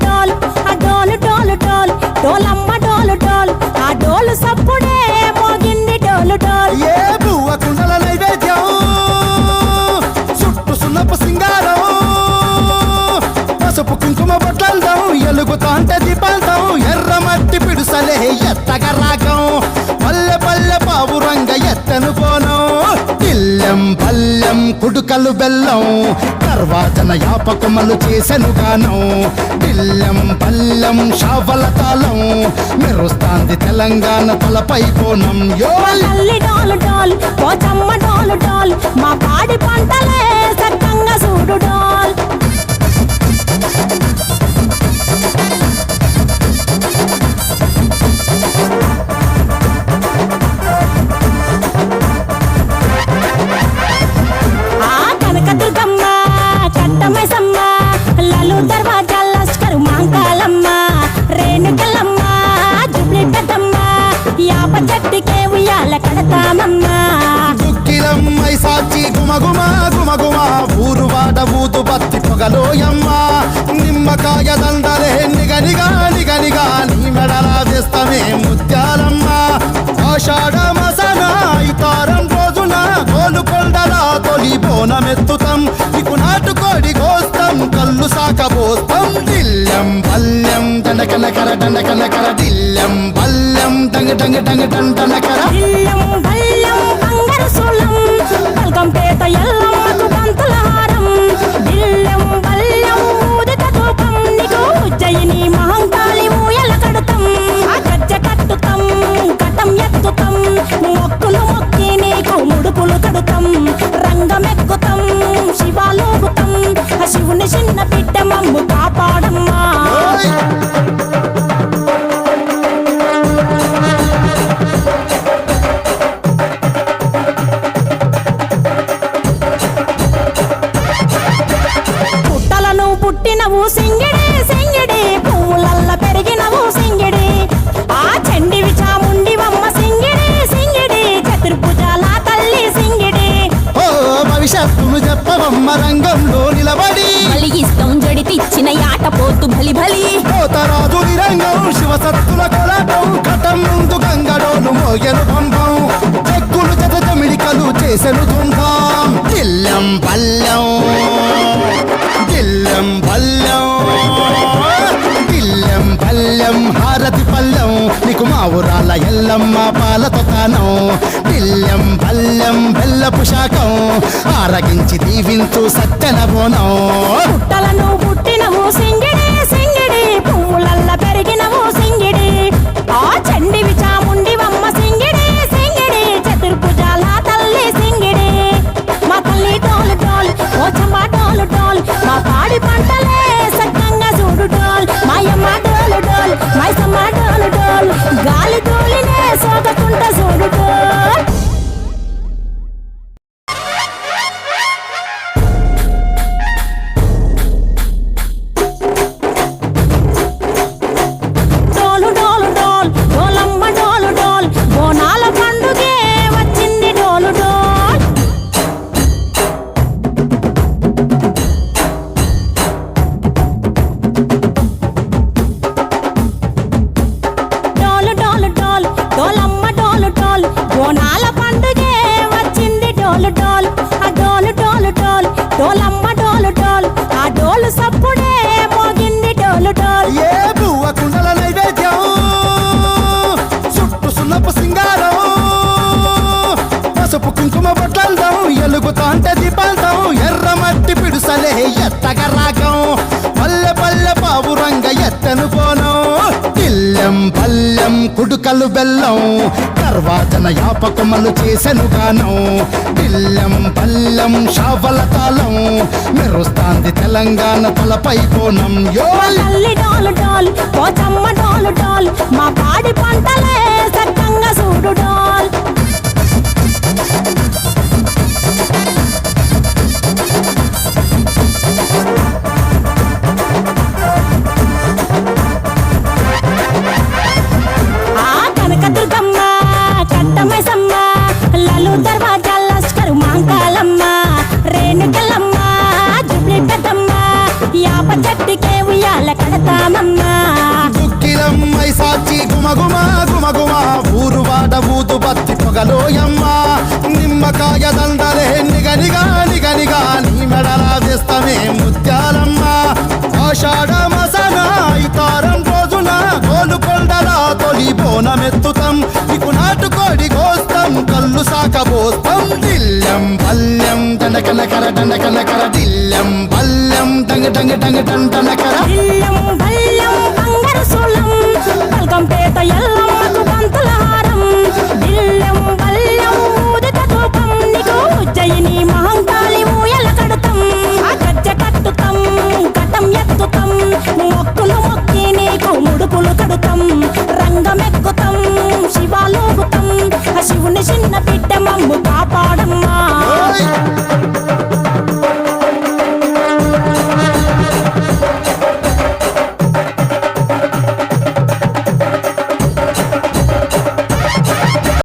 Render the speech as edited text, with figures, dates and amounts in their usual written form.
డోల్ ఆ డోలు డోలు డోల్ డోలమ్మ డోలు డోల్ ఆ డోలు సప్పుడే మోగింది డోలు డోల్. ఏ బువ్వ కుండల నైవేద్యం చుట్టు సున్నపు సింగారం పసుపు కుంకుమ బొట్లందం ఎలుగుతాంటే దీపాంతం ఎర్ర మట్టి పిడుసలే ఎత్తగ రాగం పల్లె పల్లె పావురంగ ఎత్తను పోనం ఇల్లెం పల్లెం కుడుకలు బెల్లం తర్వాతన యాపకమలు చేసెను గానం ఇల్లెం పల్లెం షావల తాళం మెరుస్తాంది తెలంగాణ తలపై కోణం తల్లి డోలు డోల్ పోచమ్మ డోలు డోల్ మా పాడి పంటలే సక్కంగా చూడు డోల్. కనకదుర్గమ్మ కట్టమైసమ్మ లలు దర్వాజా లస్కరు మాంకాలమ్మ రేణుకలమ్మ జుబ్లి పెద్దమ్మ యాప చెట్టుకే ఉయ్యాల కడతామమ్మ. దుక్కిలమ్మై సాచి గుమగుమ గుమగుమ ఊరు వాడ ఊదు బత్తి పొగలోయమ్మ నిమ్మకాయ దండలే నిగనిగా నిగనిగా నీ మెడలా వేస్తమే ముత్యాలమ్మ ఆషాఢ మసన ఇతారం రోజున గోలుకొండల తొలి బోనమెత్తుతాం నీకు నాటుకోడి గోస్తాం కళ్ళు సాకబోస్తాం దిల్లెం పల్లెం దండకనకర దండకనకర దిల్లెం పల్లెం డంగ డంగ డంగ డండనకర ఇల్లం బల్లం బంగారు సోలం బల్గంపేట ఎల్లమ్మకు బంతుల హారం ఇల్లం బల్లం ఊదిత ధూపం నీకు ఉజ్జయిని మహంకాళి ఊయల కడుతాం ఆ గజ్జ కట్టుతాం కటం ఎత్తుతాం మొక్కులు మొక్కి నీకు ముడుపులు కడుతాం రంగమెక్కుతాం శివాలోగుతాం ఆ శివుని చిన్న బిడ్డ మమ్ము కాపాడమ్మా. పుట్టలను పుట్టినవు సింగిడి సింగిడి పువ్వులల్ల పెరిగినవు సింగిడి ఆ చండివి చాముండివమ్మ సింగిడి సింగిడి చతుర్భుజాల తల్లి సింగిడి. ఓ భవిష్యత్తును చెప్పవమ్మ రంగంలో నిలబడి బలిగిస్తాం జడితిచ్చిన యాట పోతు బలి బలి పోతరాజు నిరంగం శివసత్తుల కొలటం కటం ముందు గంగడోను మోగెను పంపం చెక్కులు జత జమిడికలు చేసెను తుంటాం దిల్లెం పల్లెం దిల్లెం పల్లెం దిల్లెం పల్లెం హారతి పల్లెం నీకు మా ఊరాల ఎల్లమ్మ పాలతో కానం దిల్లెం పల్లెం బెల్లపు శాఖం ఆరగించి దీవించు సత్యన బోనం పుట్టలను పుట్టినవు సింగిడి సింగిడి పువ్వులల్ల పెరిగినవు సింగిడి ఆ చండివి చాముండివమ్మ సింగిడి సింగిడి చతుర్భుజాల తల్లి సింగిడి మా తల్లి డోలు డోల్ పోచమ్మ డోలు డోల్ మా పాడి పంటలే సక్కంగా చూడు డోల్ మాయమ్మ డోలు డోల్ మైసమ్మ డోలు డోల్ గాలి డోలినే సోకకుంట చూడు డోల్. డోలు డోలు డోల్ డోలమ్మ డోలు డోల్ బోనాల పండుగే వచ్చింది డోలు డోల్. డోలు డోలు డోల్ డోలమ్మ డోలు డోల్ బోనాల పండుగే వచ్చింది డోలు డోల్ ఆ డోలు డోలు డోల్ డోలమ్మ డోలు డోల్ ఆ డోలు సప్పుడే మోగింది డోలు డోల్. ఏ బువ్వ కుండల నైవేద్యం చుట్టు సున్నపు సింగారం పసుపు కుంకుమ బొట్లందం ఎలుగుతాంటే దీపాంతం ఎర్ర మట్టి పిడుసలే ఎత్తగ రాగం పల్లె పల్లె పావురంగ ఎత్తను పోనం ఇల్లెం పల్లెం కుడుకలు బెల్లం తర్వాతన యాపకమలు చేసెను గానం ఇల్లెం పల్లెం షావల తాళం మెరుస్తాంది తెలంగాణ తలపై కోణం తల్లి డోలు డోల్ పోచమ్మ డోలు డోల్ మా పాడి పంటలే సక్కంగా చూడు డోల్. యాప చెట్టుకే ఉయ్యాల కడతామమ్మా దుక్కిలమ్మై సాచి గుమగుమ గుమగుమ ఊరు వాడ ఊదు బత్తి పొగలోయమ్మ నిమ్మకాయ దండలే నిగనిగా నిగనిగా నీ మెడలా వేస్తమే ముత్యాలమ్మ ఆషాఢ మసన ఇతారం రోజున గోలుకొండల తొలి బోనమెత్తుతాం నీకు నాటుకోడి కోస్తాం కళ్ళు సాకబోస్తాం దిల్లం పల్లెం దండకనకర దండకనకర దిల్లం పల్లెం డంగ డంగ డంగ డండనకర ఇల్లం బల్లం బంగారు సోళం పల్కంపేట ఎల్లమ్మకు పంతుల హారం ఇల్లం బల్లం ఊదిక ధూపం నీకు ఉజ్జయిని మహంకాళి ఊయల కడుతాం ఆ గజ్జ కట్టుతాం కటం ఎత్తుతాం మొక్కులు మొక్కి నీకు ముడుపులు కడుతాం రంగమెక్కుతాం శివాలోగుతాం ఆ శివుని చిన్న బిడ్డ మమ్ము